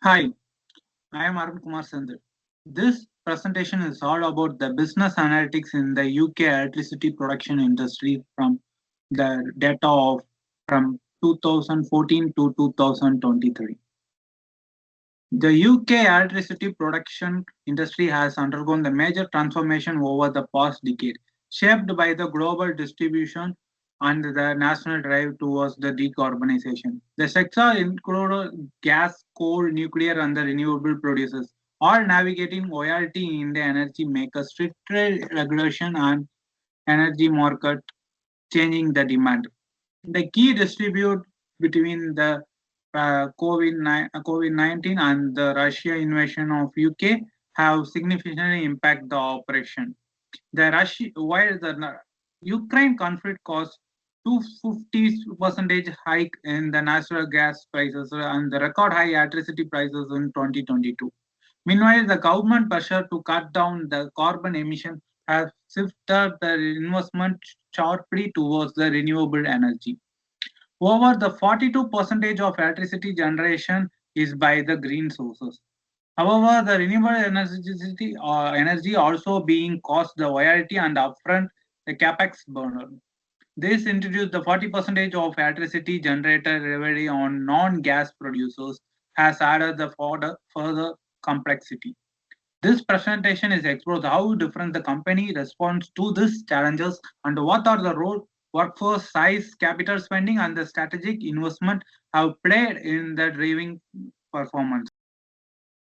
Hi, I am Arun Kumar Sandhu. This presentation is all about the business analytics in the UK electricity production industry from the data of from 2014 to 2023. The UK electricity production industry has undergone the major transformation over the past decade, shaped by the global distribution and the national drive towards the decarbonization. The sector included gas, coal, nuclear, and the renewable producers, all navigating volatility in the energy makers, strict regulation, and energy market changing the demand. The key dispute between the COVID-19 and the Russia invasion of UK have significantly impacted the operation. While the Ukraine conflict caused 250% hike in the natural gas prices and the record high electricity prices in 2022. Meanwhile, the government pressure to cut down the carbon emission has shifted the investment sharply towards the renewable energy. Over the 42% of electricity generation is by the green sources. However, the energy also being cost the variety and upfront the capex burner. This introduced the 40% of electricity generated heavily on non-gas producers has added the further complexity. This presentation is explores how different the company responds to these challenges and what are the role workforce size, capital spending, and the strategic investment have played in the driving performance.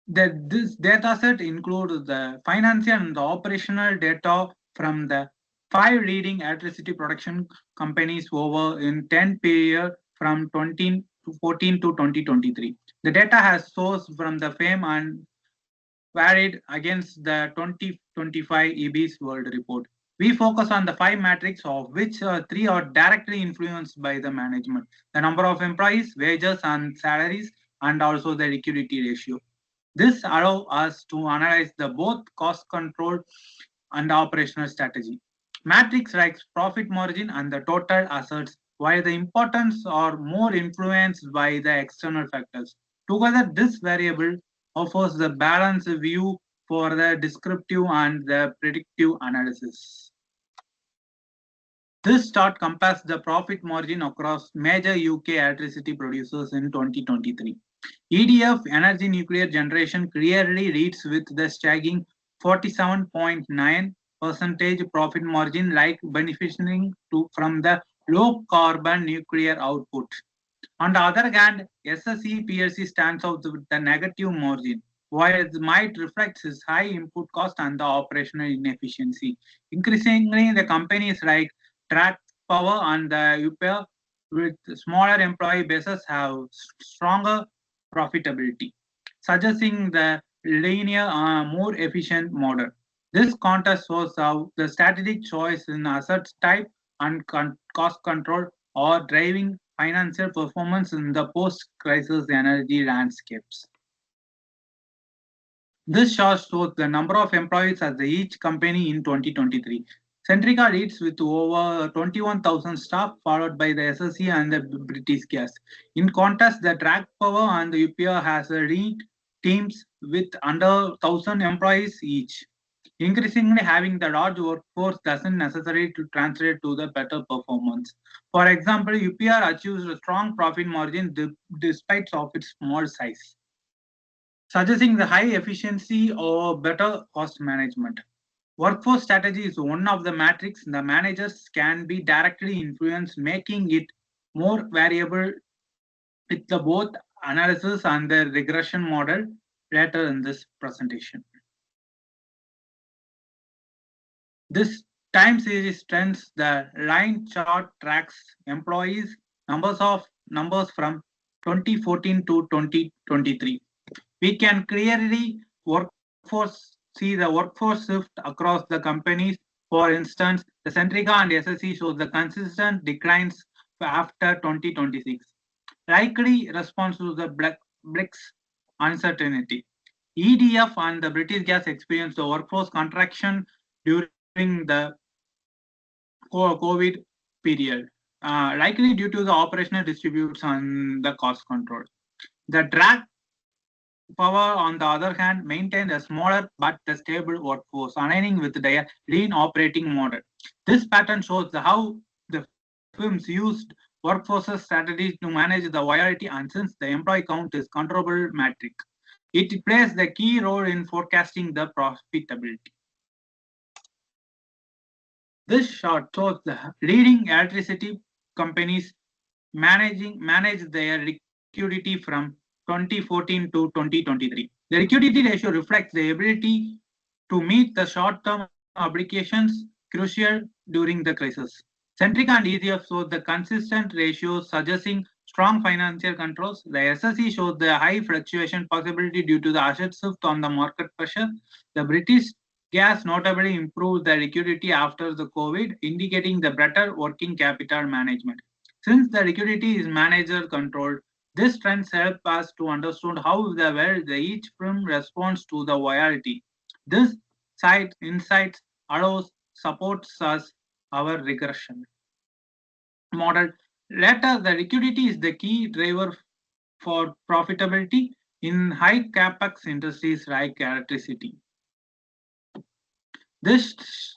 This dataset includes the financial and the operational data from the five leading electricity production companies over in 10 period from 2014 to 2023. The data has sourced from the FAME and varied against the 2025 EB's World Report. We focus on the five metrics, of which three are directly influenced by the management: the number of employees, wages and salaries, and also the liquidity ratio. This allows us to analyze the both cost control and operational strategy. Metrics like profit margin and the total assets, while the importance are more influenced by the external factors. Together, this variable offers the balanced view for the descriptive and the predictive analysis. This chart compares the profit margin across major UK electricity producers in 2023. EDF energy nuclear generation clearly leads with the staggering 47.9 percentage profit margin, like benefiting from the low carbon nuclear output. On the other hand, SSE PLC stands out with the negative margin, while it might reflect its high input cost and the operational inefficiency. Increasingly, the companies like Track Power and the UPA with smaller employee bases have stronger profitability, suggesting the linear, more efficient model. This contrast shows how the strategic choice in assets type and cost control are driving financial performance in the post-crisis energy landscapes. This chart shows the number of employees at each company in 2023. Centrica leads with over 21,000 staff, followed by the SSE and the British Gas. In contrast, the Track Power and the UPR has lead teams with under 1,000 employees each. Increasingly, having the large workforce doesn't necessarily to translate to the better performance. For example, UPR achieves a strong profit margin despite of its small size, suggesting the high efficiency or better cost management. Workforce strategy is one of the metrics the managers can be directly influenced, making it more variable with the both analysis and the regression model later in this presentation. This time series trends, the line chart tracks employees numbers from 2014 to 2023. We can clearly see the workforce shift across the companies. For instance, the Centrica and SSE shows the consistent declines after 2026, likely response to the Brexit uncertainty. EDF and the British Gas experienced the workforce contraction during the COVID period, likely due to the operational disputes and the cost control. The Power, on the other hand, maintained a smaller but a stable workforce, aligning with their lean operating model. This pattern shows how the firms used workforce strategies to manage the variety, and since the employee count is controllable metric, it plays the key role in forecasting the profitability. This chart shows the leading electricity companies manage their liquidity from 2014 to 2023. The liquidity ratio reflects the ability to meet the short-term obligations crucial during the crisis. Centrica and ECF show the consistent ratios suggesting strong financial controls. The SSE shows the high fluctuation possibility due to the asset shift on the market pressure. The British gas notably improved the liquidity after the COVID, indicating the better working capital management. Since the liquidity is manager controlled, these trends help us to understand how each firm responds to the volatility. This side insights allows supports us our regression model. Later, the liquidity is the key driver for profitability in high capex industries like electricity. This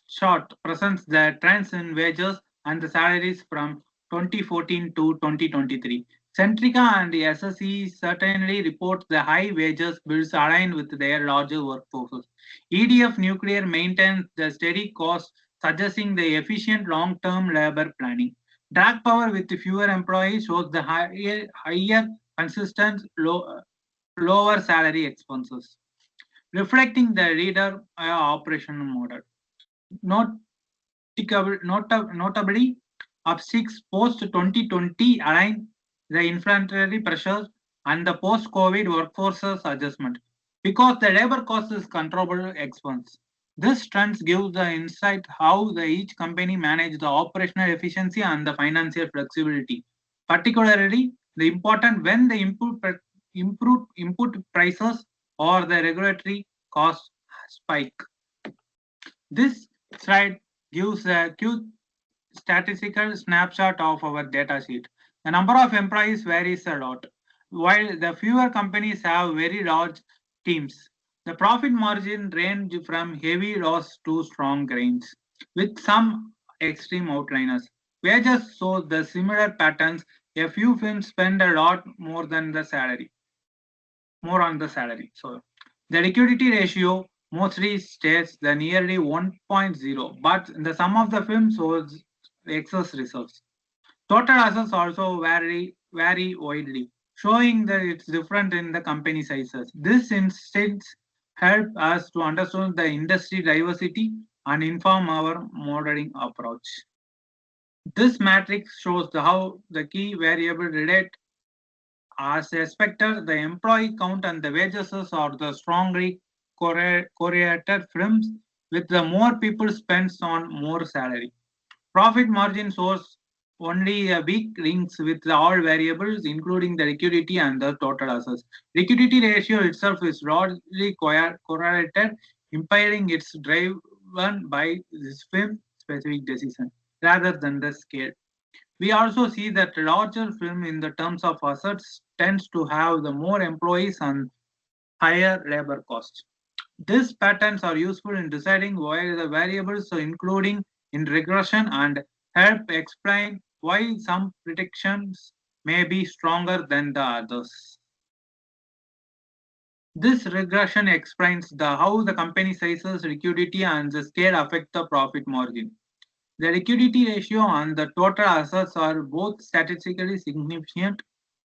chart presents the trends in wages and the salaries from 2014 to 2023. Centrica and the SSE certainly report the high wages bills aligned with their larger workforces. EDF Nuclear maintains the steady cost, suggesting the efficient long-term labor planning. Drag Power with fewer employees shows the higher consistent lower salary expenses, reflecting the leader operation model. Notably, upsticks post 2020 align the inflationary pressures and the post COVID workforces adjustment because the labor cost is controllable expense. This trends give the insight how each company manage the operational efficiency and the financial flexibility. Particularly, the important when the input prices or the regulatory costs spike. This slide gives a quick statistical snapshot of our data sheet. The number of employees varies a lot. While the fewer companies have very large teams, the profit margin range from heavy loss to strong gains, with some extreme outliers. Wages show the similar patterns. A few firms spend a lot more on the salary. So the liquidity ratio mostly stays the nearly 1.0, but the sum of the film shows excess reserves. Total assets also vary widely, showing that it's different in the company sizes. This instance help us to understand the industry diversity and inform our modeling approach. This matrix shows how the key variable relate as expected, the employee count and the wages are the strongly correlated firms with the more people spends on more salary. Profit margin shows only a weak links with all variables, including the liquidity and the total assets. Liquidity ratio itself is broadly correlated, implying it's driven by this firm specific decision rather than the scale. We also see that larger firm in the terms of assets tends to have the more employees and higher labor costs. These patterns are useful in deciding why the variables are including in regression and help explain why some predictions may be stronger than the others. This regression explains how the company sizes, liquidity, and the scale affect the profit margin. The liquidity ratio and the total assets are both statistically significant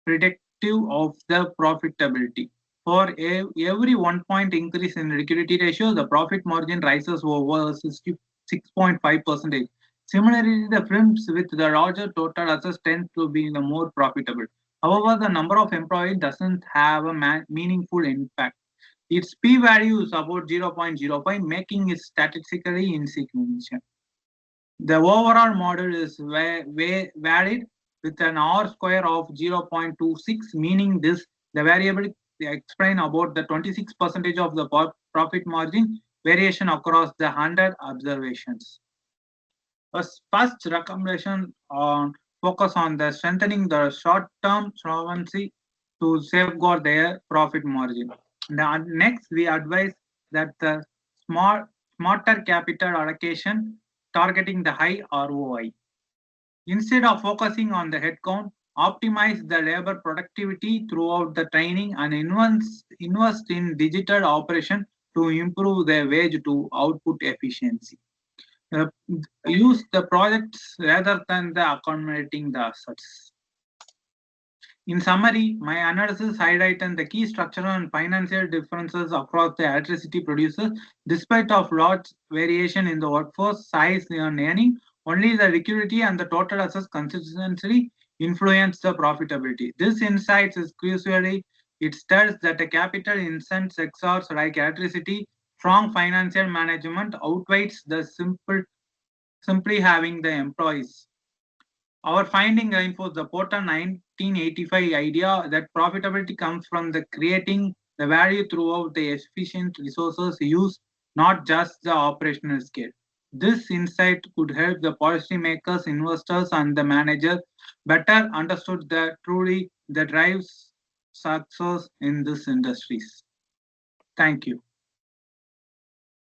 predictive of the profitability. For every 1 point increase in liquidity ratio, the profit margin rises over 66.5%. Similarly, the firms with the larger total assets tend to be the more profitable. However, the number of employees doesn't have a meaningful impact. Its p-value is about 0.05, making it statistically insignificant. The overall model is valid with an R square of 0.26, meaning the variable explain about the 26% of the profit margin variation across the 100 observations. First recommendation on focus on the strengthening the short-term solvency to safeguard their profit margin. Next, we advise that the smarter capital allocation targeting the high ROI. Instead of focusing on the headcount, optimize the labor productivity throughout the training and invest in digital operation to improve the wage to output efficiency. Uh, Use the projects rather than the accommodating the assets. In summary, my analysis highlighted the key structural and financial differences across the electricity producers. Despite of large variation in the workforce size and earning, only the liquidity and the total assets consistently influence the profitability. This insight is crucially it tells that the capital intensive sectors like electricity, strong financial management outweighs the simply having the employees. Our finding reinforced the Porter 1985 idea that profitability comes from the creating the value throughout the efficient resources use, not just the operational scale. This insight could help the policymakers, investors, and the managers better understood the truly the drives success in these industries. Thank you.